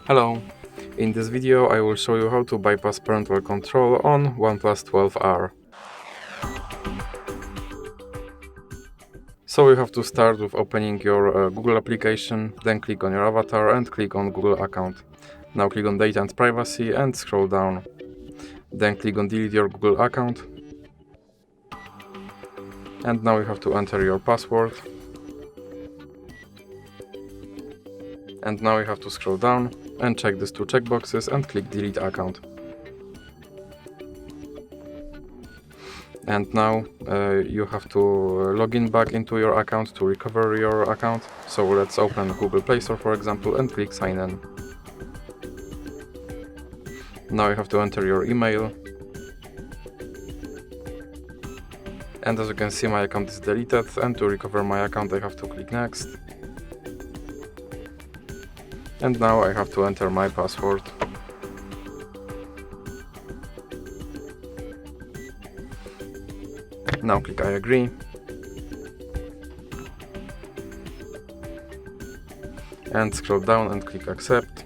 Hello! In this video I will show you how to bypass parental control on OnePlus 12R. So you have to start with opening your Google application, then click on your avatar and click on Google account. Now click on Data and Privacy and scroll down. Then click on Delete your Google account. And now you have to enter your password. And now you have to scroll down and check these two checkboxes and click Delete account. And now you have to log in back into your account to recover your account. So let's open Google Play Store, for example, and click Sign In. Now you have to enter your email. And as you can see, my account is deleted, and to recover my account I have to click Next. And now I have to enter my password. Now click I agree. And scroll down and click accept.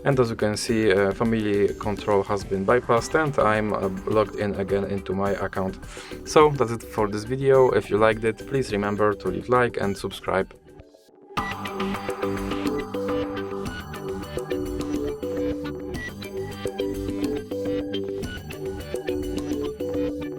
And as you can see, family control has been bypassed and I'm logged in again into my account. So that's it for this video. If you liked it, please remember to leave like and subscribe.